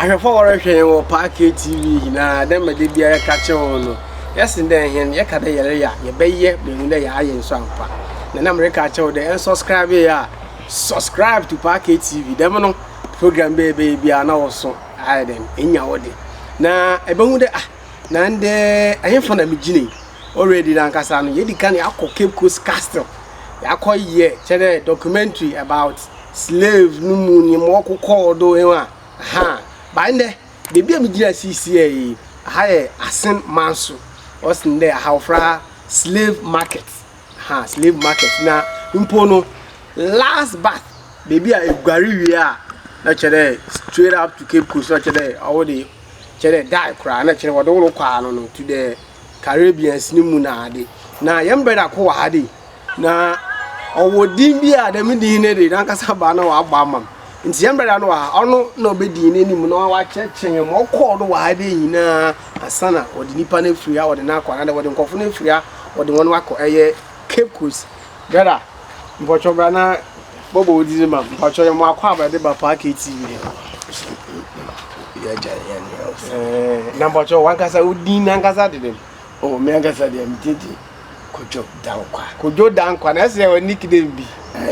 ahwefo wore hwen wo Park TV na dem de bia ka che ho no yes ndem hen ye ka de yere ya ye beye be hu de ya aye nso ampa na America che ho de en subscribe ya subscribe to Park TV dem no program be bia na wo so aye dem enya wo de na ebe hu de na nde ahemfo na migine already na nkasa no ye di kan yakọ Cape Coast Castle yakọ ye chere documentary about slave no mu ni mo kokọ do enwa bande bibia migina CCA haye asen manso osinde hawfra slave market slave market na mpono last bath bibia egwari wi a na chere straight up to Cape Coast na chere awodi chere die kra na chere wodo wo kwa no to the Caribbeans ni mu na ade na yembreda ko wa ade na owodin bia de medin ne de na kasa ba na wa agba mam nti yembreda no wa ono na obedin ne nim no wa chechen mo ko do wa ade nyina asana odi nipa na free a odi na akwa na odi nkofo na free a odi won wakọ eye Cape Coast brother mbocho bra na bobo odi ma mbocho ye mo akwa ba de ba Park TV na mbocho wankasa odi na nkasa de dem me ankasa de mtiti kojo dankwa na se woni kide bi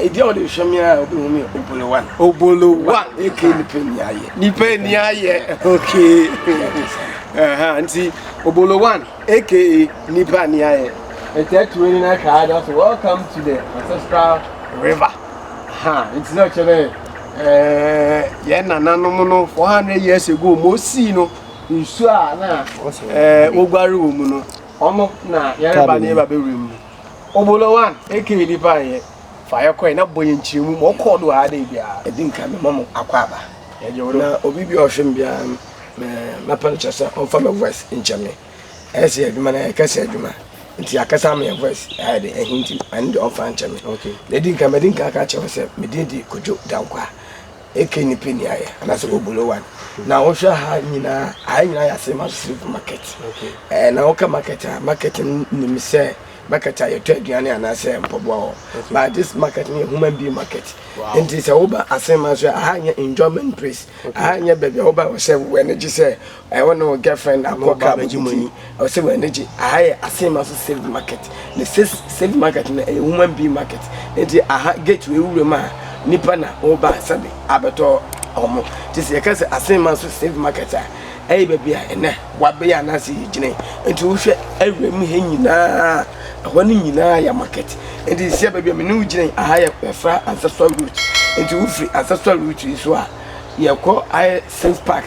idi o de hwemia obi hu me obolo 1 eke ni peni aye okay anti obolo 1 eke ni pani aye etetu ni na ka just welcome to the ancestral river it's not chere ye nananom no 400 years ago mo si no nsu a na ogware wo mu no omo na yare ba ne ba bewrem obolo 1 eke ni pa ye fire coin na boye nchimu mo kodo ha de bia edinka me mamo akwaba na obibi ohwem bia na panchasa on fa me voice nchame ese aduma na kase aduma nti akasa me voice ade ehinti and on fa nchame okay edinka medinka aka che se medidi kojo dankwa eke ni peni aye na se obolo 1 na ohwa ha nyina ya se ma street market okay na oka market ni mi se market aye to aduane ana se mpobo but this market ni human being market and this oba asema so ahanya enjoyment place ahanya baby oba o se we energy se I want no girlfriend akoka money o se we energy ahaya asema so save market the save market na human being market and aha get we wure ma nipa na oba sabe abeto omo this yakase asema so save market ay baby ene wabe ya na se yigine nti wo hwe awrem he nyina ahwani nyina ya market nti se baby me nu gine ahaya fra ancestral route nti wo free ancestral route iso a yeko I sense park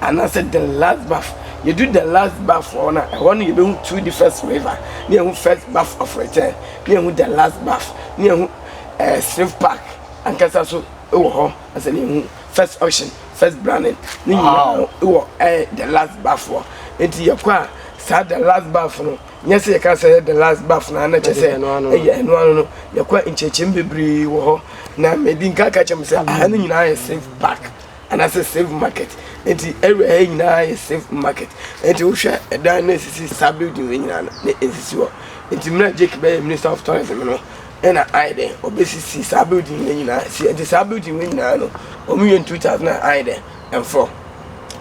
and I said the last bath you do the last bath for na one you be two different river near who first bath of return near who the last bath near who safe park and kasa so ho as near first ocean first branding ni the last bath for enti yakwa sa the last bath no yes you can say the last bath na na chese no yakwa inchechim bebre wo ho na medinka ka chem say ahanu nyina safe park and I say safe market enti every nyina safe market enti wo hwa edan na sisi sabuilding nyina na ensisi wo enti mna Jake be minister of tourism no ena aide obesisi sabuilding nyina si enti sabuilding nyina no omu 2000 aide and4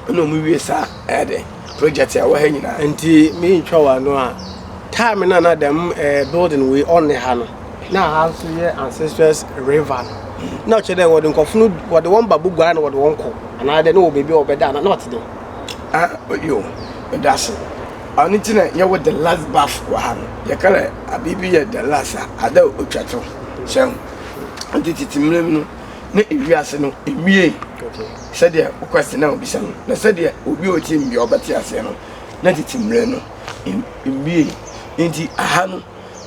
no mu wie sa ade project ya wo ha nyina enti me ntwa wa no a time na dem building we on the ha no na ha so ye ancestors river na che dem wode nkofunu wode won babu gwara na wode won ko ana de no bebi obeda na not dem yo that's anitina ye with the last bath wa ha no ye kala abibi ye the last ada otwato shem antititimlem no na ewiase no emie okay said ya question na obi san na said ya obi otim bi obati ase no na titimre no emie enti aha no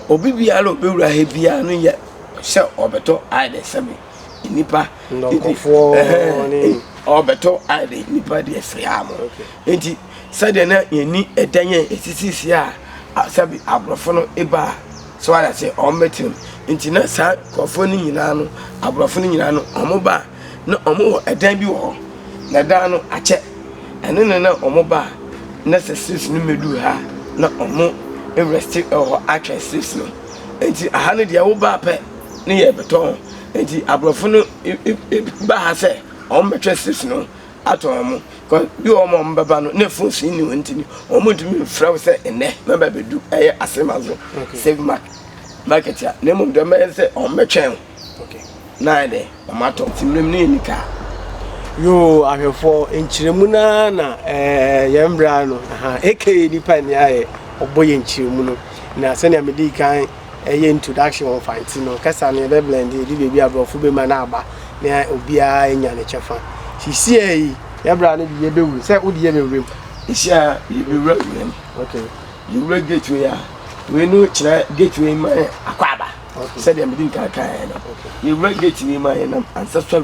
obi bia lo bewura he bia no ye se obeto aide sabi nipa ndokofo ni obeto aide nipa de free am enti said na yeni edanye esisi a sabi abrofo no eba so ala se ometim enti na sa kofo ni nyina no abrofo ni nyina no omoba na omo edan bi wo na dan no ache ene na omo ba na sesis no medu ha na omo rest or actress no enti aha no de wo ba pe ne ye beton enti abrofo no ba ha se omo actress no ato omo cause you are more babano ne phone in you and or want to me froze and ne member do a asemazo save market ya name of the man say on my channel okay na de amato timrem ne nika yo ahwefo enchiremu na yembra no aha eke nipa ni aye oboye enchiremu no na sene amedi kan introduction on Fantino kasa ne be blend di bebi abrofo be ma na aba na obia enya ne chefa sisi yi yebra ne bi yebewu se odi ye mewrem isia yebewra wem okay you gateway ya we no kira gateway ma akwaba said am din ka kan na you gateway ma na ancestral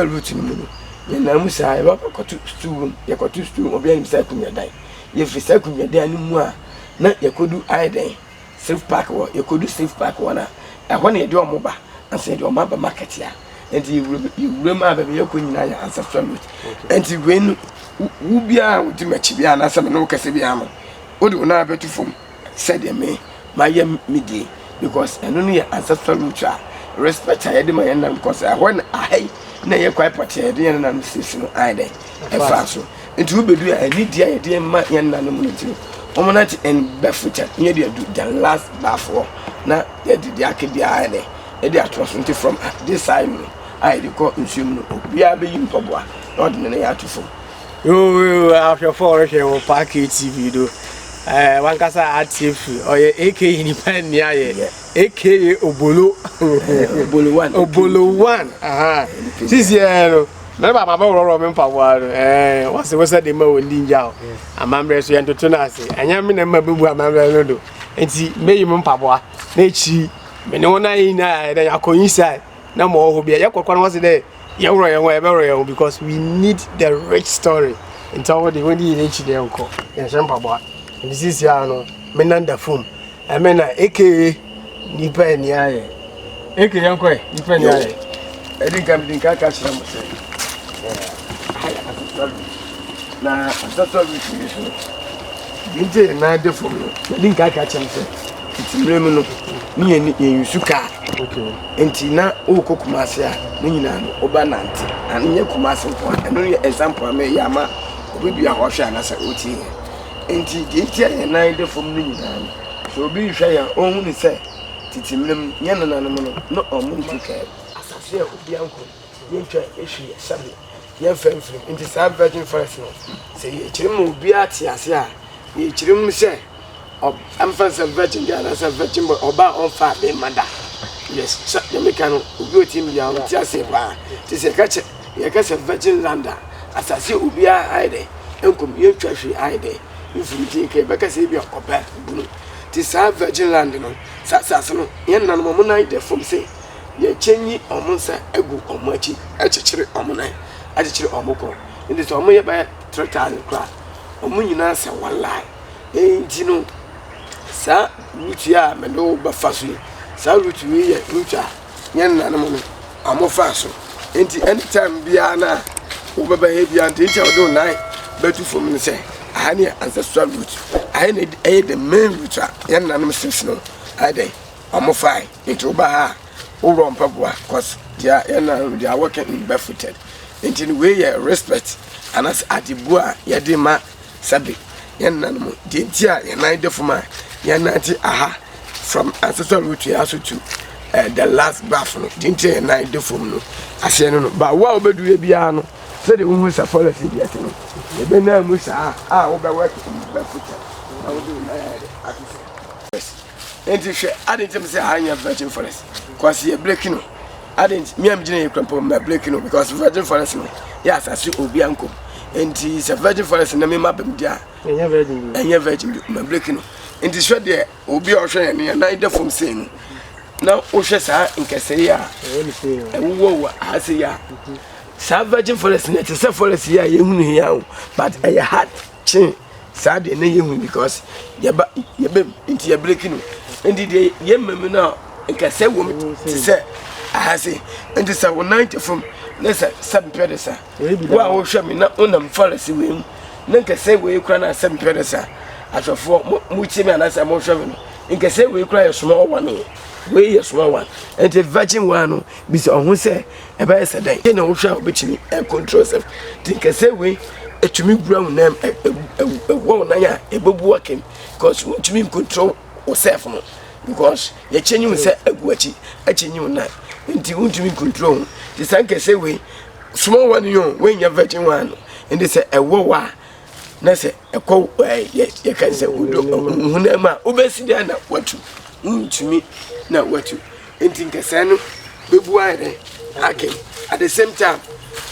route ni mu ye na musa e ba kotu stool ye kotu stool obi anim sa kunya dai ye fi sa kunya dai ni mu a na ye kodu aiden safe park wo ye kodu safe park wana e ho na ye de o moba anse de o maba market ya enti you ma ba ye kunyina ya ancestral route enti when ubia udi machi bia na asem no kase bia ma odi ona betu fom said me my midi because eno no ya ancestral route respect I dey my na because when I na ye kwai pote dey na no sisi no ai dey e fa so enti wo bedu a ni dia ye dey ma ye na no mu ntiri omonati en befuta ye dey do the last before na ye dey akedi ai dey e dey atrocity from this side no ai dey ko nsum no bia be yim poboa not me na ya tufo yo after for here package TV do one kasa active oye AKA ni pan ni aye AKA obolo obolo 1 aha sisi no na baba ro me mpawa wase de ma wondi njao amamre so yentoto na ase anya me na mabebu amamre no do enti meyi me mpawa na echi me ne wona yi na da yakoyin sai na mo ho bia yakokwa na wase de yewro ye ebe because we need the rich story in terms of the when you echi de nko ya mpawa this is ya no menanda phone amena AKA nipa ni aye eke yanko nipa ni aye edin ka ka chira mo se na ancestral tradition binte na de phone edin ka chira mo se timrem no ni yusu ka okay enti na okokuma se a ni nyina no oba nante anye kuma se po eno ye example ame ya ma obi a hwahwe anasa oti enti dintia ye na de phone ni nyina so obi hwe ya ohun ni se titimrem nyana nanom no omuntu ka asase obi anko yentwa ehwe sabe ye femfrem enti sa virgin forest no se ye kirem obi ate ase a ye kirem se emphasize virgin gana sa virgin oba on fa be manda yes so ye meka no obi otim ya oti ase ba ti se ka che ye ka se virgin landa asase obi a aide enkom yentwa hwe aide ifuriti ke be ka se bi oba bunu ti sa virgin land no sasa no ye nanom mo nan de fom se ye chenyi omonsa egu omachi echechire omonai achechire omoko ndi so omo ye ba tractor kra omo nyina se wallahi enti no sa rutu ya me do ba faso sa rutu ye rutu ye nanom no amofa so enti anytime bia na wo baba he bia enti che do nai betu fom ni se ani ancestral route I need the main route ye nanom sisi no ade amofai into ba uro mpaboa cause they are working in barefooted into the way you respect and as adibua ye de ma sabi ye nanum de ntia ye nan defuma ye nanti aha from ancestral route ya so to the last bath no de ntia ye nan defum no ase no ba wa obedu ye bia no say the hu sa policy bia te no ye be na mu sa wo be work barefooted na wo do na ya enti hwe adentim say hanya virgin forest cause ye breaking no adent me am gina ye krampo me breaking no because virgin forest no yes as obi anko enti se virgin forest na me mabem dia enya virgin me breaking no enti hwe de obi o hwe ne na ide from say no na o hwe sa nkese ya wo ase ya sa virgin forest na te se forest ya ye hunu ya but e hard chin sa de na ye hunu because ye enti ye breaking no enti de ye mem na nkase wo ti se ahase enti sa wo 90 from na sa 7 pedesa wa wo hwe me na onam forest we na nkase we kura na 7 pedesa atofo mu chi me na sa mo hwe me nkase we kura ye somo wo no we yes one and the virgin one be so who say e ba say dan na wo hwa obetimi e control self think say we etumi brown name wo na ya e bebu akem because we tumi control yourself no because you change you say aguachi a change you na nti we tumi control the san can say we small one you when you virgin one and they say e wo wa na say e ko ye can say huna ma obesi dia na watu ntumi na watu nti nkese no bebu ayre akem at the same time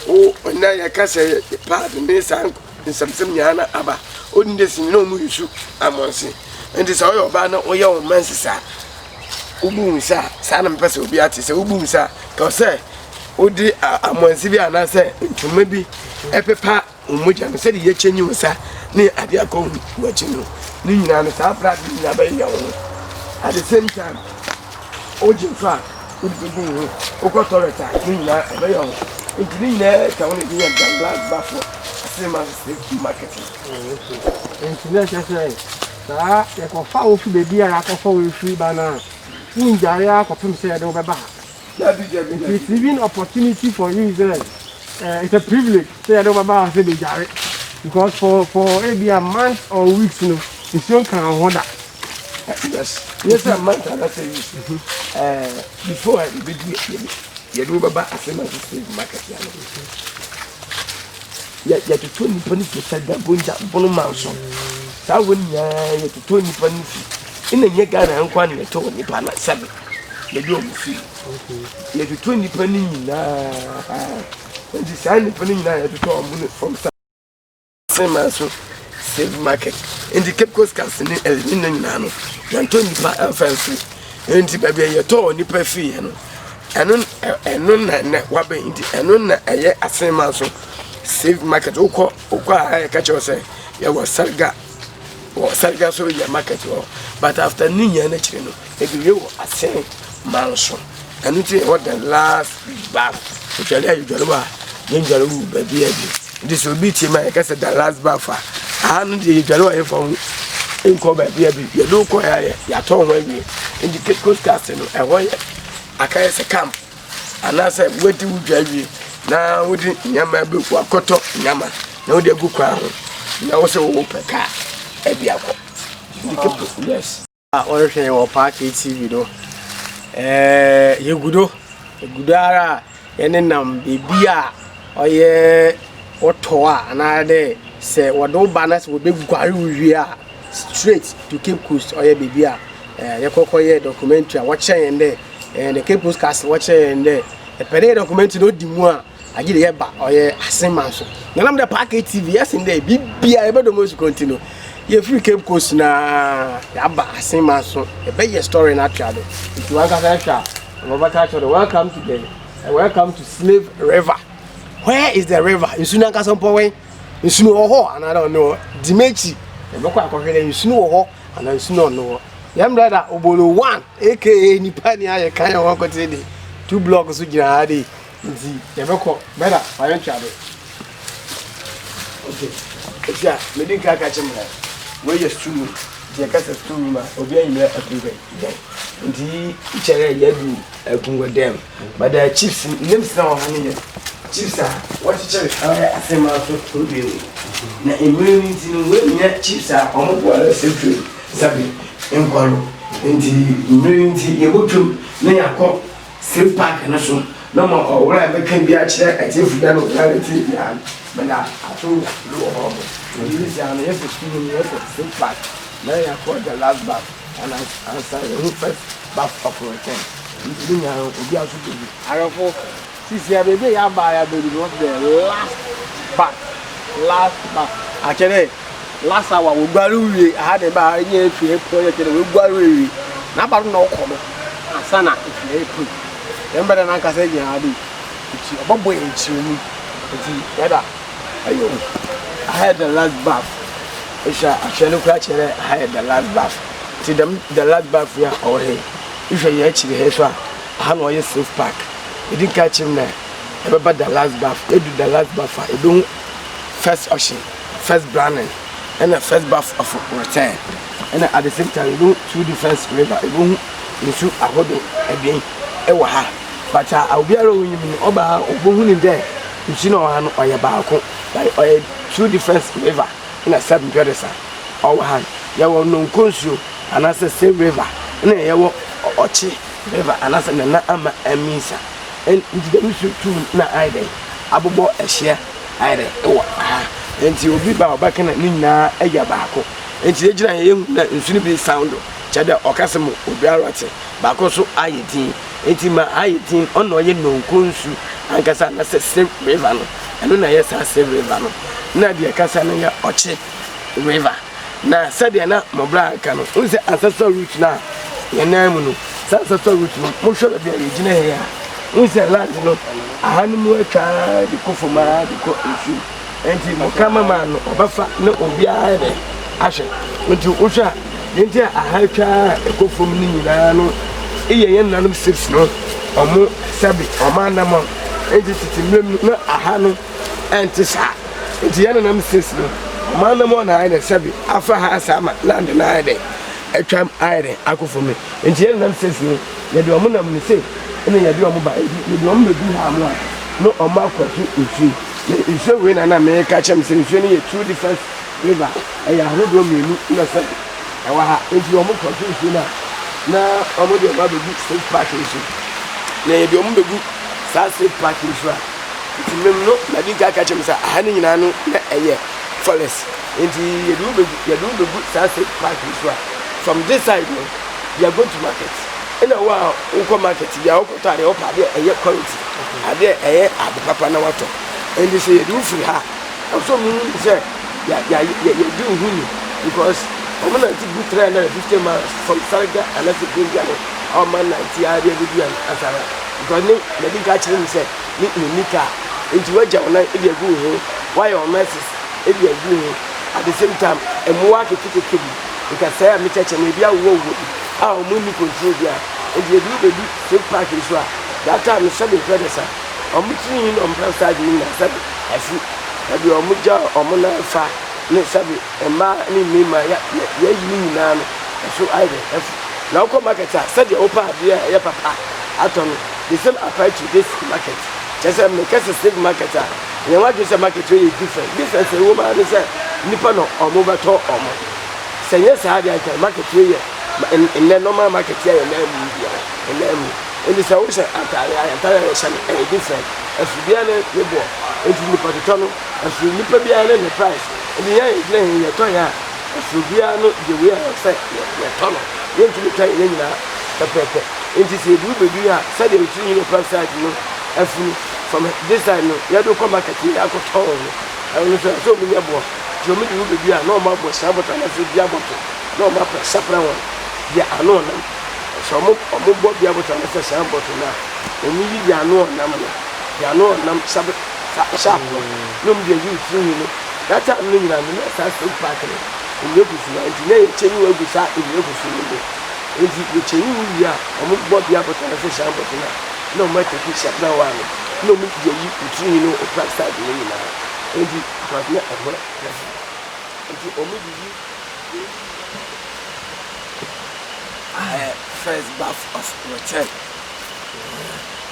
o na ya kase pad ne san nsam nyana aba oni desi no mu yusu amonse nti sa oyo ba na oye o mansisa ubu sa na mpese obi ati se ubu sa ka se odi amonse bi ana se ntuma bi epepa umuja no se de ye chenyi musa ni ade akọ wachi no ni nyina no sa pra bi na ba ya wo at the same time oji fa ubu o toreta ni nyina ba ya wo nti ni nyina ta woni bi ya glass bafo sema se marketing nti na chese sa ya ko fa o fi bebi ara ko fa o fi bana njare akopem se de obeba it's even opportunity for you there. It's a privilege say de obeba say be jare because for maybe a month or weeks no the show can hold that. Yes a month and that's before be you do obeba asema se market ya to 20% da bonja bono manso sa woni ya to 20% ina nye Ghana nkwa ne to ni pa na sabe le do mu fi ya to 20% na ndi sa ni pa ni na ya to mu from same so save market ndi Cape Coast Council ni elimina nyina no ya to ni pa fancy ndi ba bia ya to ni pa fi no eno na wabe ndi eno na eye asema so save market uko a ka che say ya was sarga so ya market but after ninya na chire no e bi wo asen manso anu ti what the last bath usually you jolly ba yin jolly ba bi this will be team I say the last bath anu di jolly wa for in ko ba bi ya do ko ya to ho bi indicate coast cast no e ho ya aka say camp ana say wetin wo dwa na wodi nyama be ku akoto nyama na wodi agu kwa ho na wo se wo peka e bia ko yes or hwe wo park TV do yegudo ara ene nam bebia oye oto a na de se wodo banas wo be gware wi a straight to Cape Coast oye bebia yekokoye documentary a wo chen de the Cape Coast Castle wo chen de e pere documentary no di mu a agide ye ba oye asema so na nam de park TV yes in there bibia e be do most continue ye free Cape Coast na ya ba asema so e be your story na triado if you want to share welcome to Slave River. Where is the river? Insunu nka sompo we insunu oho and I don't know dimechi e be kwa akohwele insunu oho and insunu no yam brother obolo 1 aka nipa ni aye kan ya wakote di 2 blocks so gina ade nti ye be ko brother fire triado okay yeah me din ka chimra we yes tunu je ka se tunu ma obi ayi akunga nti ichere ye du akunga dem but the chiefs names na ohane chiefs what chere asema so obi na immunity no we nya chiefs omo ala secretary sabi enkwaro nti immunity ye botum na yakọ safe park na so no mo owra be kan bi a chere atifu da no reality ya bana ato lo ho this is an safe park na yakọ the last bath and answer the first bath of return nti nya obi aso bi arofo sisi ya bebe ya ba ya baby was the last bath akere last hour we gwaru wi ahade ba nye efi project we gwaru wi na ba no komo asana efi efi remember na nka say je ade ti obobo enchi mu ti yada ayo I had the last bath isha actually kura chere I had the last bath ti the last bath ya ore if you ya chire he so a no ye safe park we didn't catch him there about the last bath we do the last bath we do first ocean first branding and the first bath of return and at the same time we do two different river we do nsu ahodo ebien ɛwɔ ha but obiara onyim no oba obohu ni de nsu no ha no ɔyɛ baako ɔyɛ two different river na seven brothers ɔwɔ ha yɛwɔ nonkonsuo anase same river na yɛwɔ ɔkye river anase na ama amisa and the issue too na aide abobɔ ɛhyɛ aide ɛwɔ ha enti obi ba ɔbaka na nyinaa ɛyɛ baako enti egyina yɛn na nsu no bi sound kyɛdɛ ɔkasem obiara te baako so ayɛ din enti ma ayɛ din ɔno ɔyɛ nonkonsu ankasa na sɛ river no ɛno na yɛ saa sɛ river no na deɛ kasa no yɛ ɔkye river na sɛdeɛ na mɔbra aka no wo sɛ ancestral route na yɛnan mu no sɛ ancestral route no mohwɛ baabi a yɛgyina yɛ a wo sɛ land no aha no mu atwa de kɔ fam a de kɔ nsu enti mɔkama ma no ɔbɛfa ne obiara dɛ ahwɛ nti wohwɛ a yɛnti a aha atwa ɛkɔ fam no nyinaa no ɛyɛ yɛn nanom six no ɔmo sɛbe ɔmo anam enti tete mmerɛ mu na aha no ɛnte saa enti yɛn nanam six no ɔmo anam na ayɛ dɛ sɛbe afa ha asa ma land na ayɛ dɛ atwam ayɛ dɛ akɔ fam enti yɛn nanam six no yɛde ɔmo nam ne se ɛna yɛde ɔmo ba yɛde ɔmo bɛdu ha mo a no ɔmo akɔto nsuo na nsuo wei na mɛka kyɛm sɛ nsuo no yɛ two different river ɛyɛ ahodoɔ mmienu na sɛ ɛwɔ ha enti ɔmo kɔto nsuo no a na ɔmo de ɔmo abɛgu state park nsuo na yɛde ɔmo bɛgu saa state park nsuo a nti mmom no na di nka kyɛm sɛ aha no nyinaa no na ɛyɛ forest enti yɛde wo bɛgu saa state park nsuo a from this side no you are going to market ina wa uko market ya uko tare o pa de eye quality ade eye ade papa na wato endi se you free ha so mu se ya do hunu because o man na good 350 miles from Sarga and let's go get o man na ti ade bi an asara because ni na di ka kire mi se ni nika enti waja ona e de gu ho why your messes e de gu ho at the same time emwa kekeke bi because say me cheche me bia wo ah o mu ni control bia e dey do baby state park so a that time so be predecessor o mu tin no on side ni na sabi afu e be o mu ja o mu na fa ne sabi e ma ni mi ma ya yi ni na no so I dey afu na ko market a sabi o pa bia ya papa aton the same apply to this market just me kase state market a ye wa do say market wey different e wo ma ne say nipa no o mu beto o mu senye sa dia market wey in the normal market here in them in the south entire different as you are able into the potato as you nip the price and the year is laying your toy as you are not the way I said your tunnel into the train in the paper into the blue baby said you the price side as from this side no you don't come market here I could tell I will say so many more you mean you will be a normal boss but I said diabo no map separate one ya ano na so mo bo bia bota na se san bota na omi yi ya ano na mo ya ano na sabe sharp no mo dey use through no that time no nyina no sa state park no omi ekusu na nti na ye chenyi wa gusa omi ekusu no nti ye chenyi wi ya omo bo bia bota na se san bota na no mo take sharp na wa no mo dey use through no o park side no nyina nti kwa na ebo nti omi yi first bath of return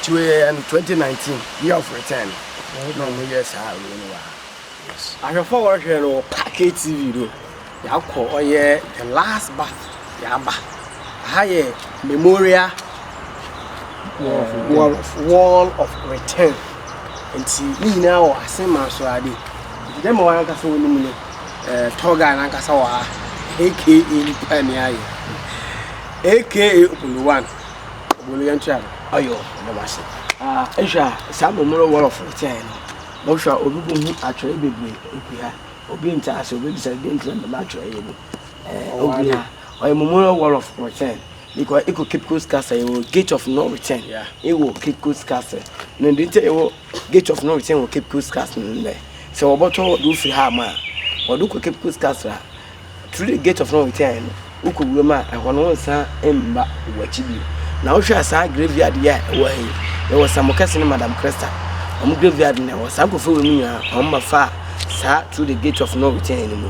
to 2019 year of return no yes I really yes I have forward here no package TV do ya ko oye the last bath ya ba high memorial wall of return enti ni na o asema so ade dem wa nka so woni mu toga na nka sa wa aka ni pani aye aka Obuluwan Obuluyan Chad ayo na base ehwa sa memorial wall of return no hwa obi bu hu atwere bebre ekua obi nta ase obi bisa de ntra na atwere ye ni obi oy memorial wall of return because it could keep Coast Castle gate of no return it will keep Coast Castle no ndinte it will gate of no return will keep Coast Castle nle so oboto do free ha ma odu ko keep Coast Castle through the gate of no return ukowura ma ehwono nsa emba wachibi na wo hwa sa graveyard ya wa hi e wo samokase ne Madam Cresta am graveyard na wo sa kofo we munya omma fa sa through the gate of no return mu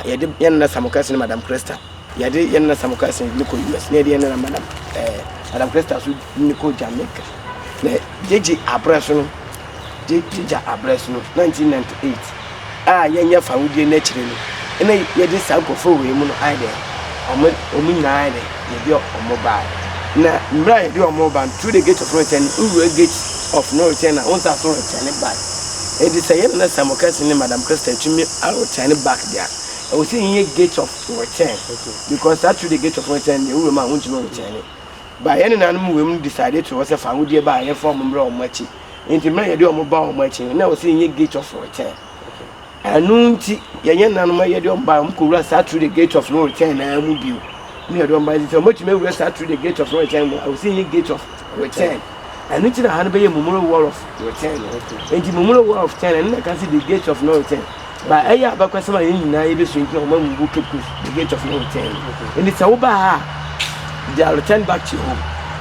ye de yan na samokase ne Madam Cresta yɛde yɛn na Samukas ne kɔ US ne yɛde yɛn na Madam Crystal so ne kɔ Jamaica na jeje abreso no 1998 yɛnyɛ fawudie na kyerɛ no ena yɛde saa nkɔfo wei mu no ayɛ ɔmo nyinaa ayɛ yɛde ɔmo baa na mbra yɛde ɔmo baa through the gate of no return gate of no return na onsa so return back edi sɛ yɛn na Samukas ne Madam Crystal tumi return back there I was saying here gate of return because that through the gate of return the woman won't return by any animal women decided to was a family by a form of much into my idea of mobile much and I was saying here gate of return and no yan animal you don't buy could start through the gate of no return and I will be near don't buy so much may we start through the gate of no return I was saying here gate of return and it's a hand by a memorial wall of return and the memorial wall of 10 and I can see the gate of no return. But I have a question in the gate of no return. And it's over. They are returned back to home.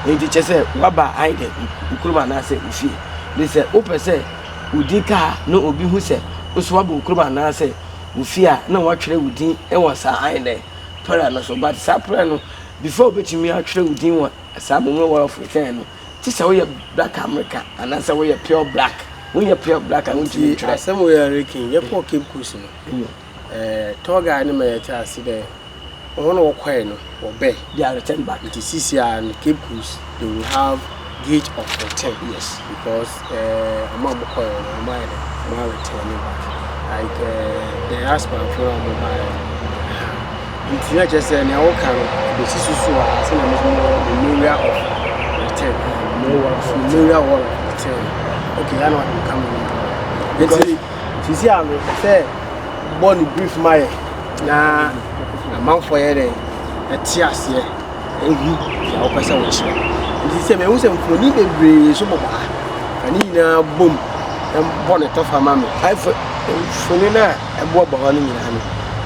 And the chess said, Waba, I did. Ukruma said, Ufi. They said, Opa said, Udika, no Obi who said, Uswabu Ukruma said, Ufia, no actually within, and was I there. Paranoso, but Saprano, before betting me actually within one, a Samuel wall of return. This away a black America, and that's away a pure black. When you pure black, I want to try somewhere Ricky, your poor Cape Coast. Toga anime tell there. One or quaino or bay, they are returned back. It is CCR and Cape Coast, they will have gate of return. Yes, because a mom coil or mine, returning back. Like the husband for a mobile. It's not just an hour can the sister the area of return. No area of return. Okay, I know what I'm coming. Because you see, I'm say, born brief my na a month for a day, a tears here, and you are person which you see, me who's a funny baby, so and in boom, and bonnet of her mammy. I for Funina and Bob Honey,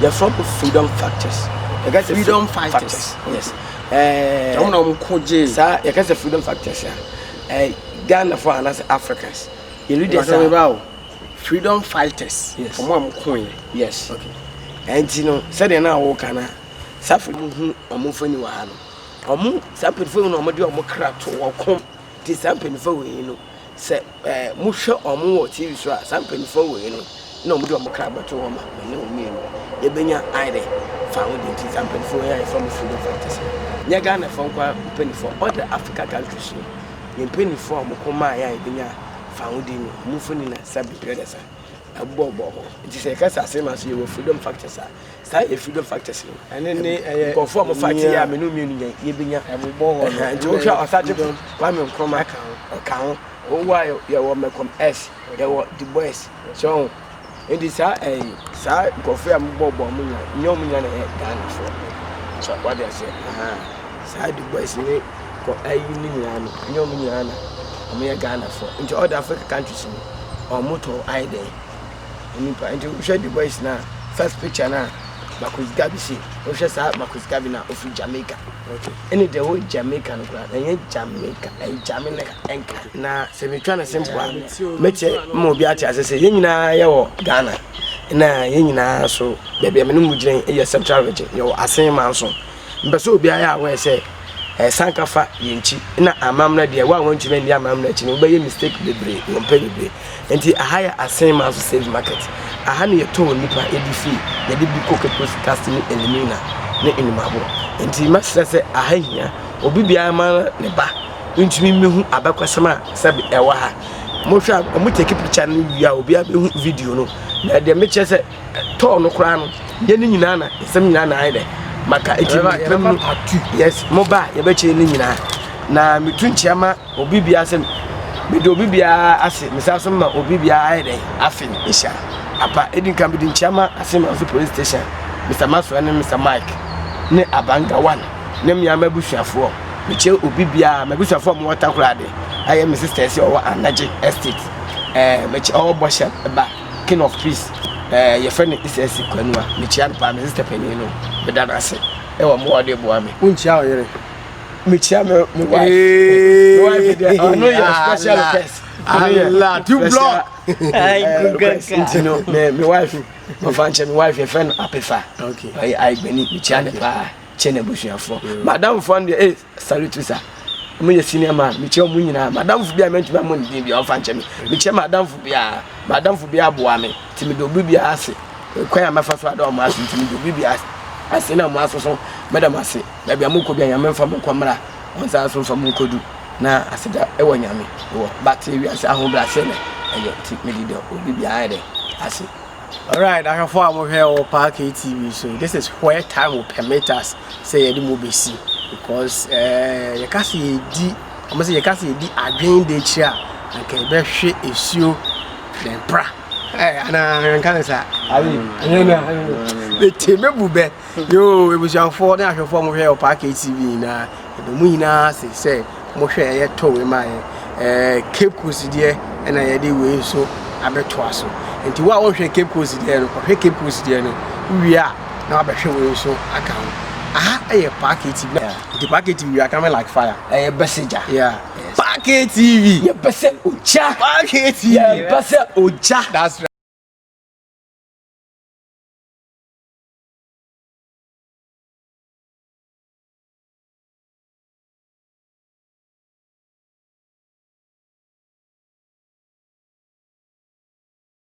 you're from freedom factors. I guess freedom fighters. Yes. I'm not Koji, sir. I guess the freedom factors. Ghana for us Africans. You read about freedom fighters. Yes. From one coin. Yes. Okay. And you know, said now Okana, Safi Muhu, or Mufani Wahano. Or Mu, Sapin Phone or Madu or Crap to walk home. Tis something for you know. Say, Musha or Mu TV show, something for you know. No Mudu or Crab to woman, no me. Yebenya Ide found in something for you from freedom fighters. Yagana found penny for other African countries. In penny form, Koma, found in Mufuni Sabi Predesa, a bobo. It is a case as same as you were freedom factors. Say a freedom factors. And then they perform a fight here, Menumian, Yibina, and we bore and Joshua or such a one from account. Oh, why you want to come S, you were the boys. So it is a side confirm bobo, no million Ghana for. So what they say, side the boys in it. Ghana for into other African countries or motor ide and you share the boys now first picture now Marcus Gabi see we share Marcus Gabi now of Jamaica okay any the whole Jamaican and Jamaica and Jamaica enka na se me twa na simple meche mo bi ati ase se yenyina ye wo Ghana na yenyina so bebe me no mu giren e central region ye wo asen man so mbeso obi aya we say sankafa yenchi na amamna de wa won tuma ndi amamna chi no be mistake bebre won pe bebre enti ahaya asen ma so save market aha ne yeto nipa edifi ye de bi cocoa casting elimina ne inimabo enti masese se ahahia obi bia ma ne ba ntumi mehu abakwasema sabe ewa ha mo hwa mo take picture no wia obi abehu video no na de me che se to no kra no ye ni nyina na sem nyina na aide maka ekimu yes moba ye be che ni nyina na mitunchia ma obi bia se me do obi bia ase misaso ma obi bia aide afin isha apa edin kan bidin chiama ase ma police station Mr. Maso and Mr. Mike ne abanga 1 ne mya mabusuafo me che obi bia mabusuafo mo watakurade aye me sister se o Anaje estate me che o bosha ba king of peace your friend is esi kwanua me chia pa me sister penino me dada ase e wo mo ode boa me unchia oyere me chia me wife there oh no your special guest Allah two block I good me wife my friend your friend apefa okay I gbeni me chia ne pa chene busuafo madam fo de salute sir mo ye senior man me che mo nyina madam fo bia mentu ba mo ndin bia ofa nche me che madam fo bia aboa me ti me do bia ase kwan amafa so ada o ma ase ti me do bia ase na mo asoso madam ase na bia mo ko bia nyame mfa mo kwamra on sa so mfa mo kodu na aseda e wo nyame wo bacteria ase ahobra se na eyo ti me di do bia ade ase. Alright, I have found here on Park TV, so this is where time will permit us say the movie see because you can see you can see the again the chair and can be shit issue then pra. And I can say, the team bube yo it was your fault. I have found here on Park TV na the moon say mo share your toe in my Cape Coast there and I did way so I bet twice. And to what we Cape Coast there, or Cape Coast there, we are now by showing so account. A packet TV. The packet TV are coming like fire. A messenger. Yeah. Packet TV. Yeah, Packet TV. Yeah, Packet. That's right.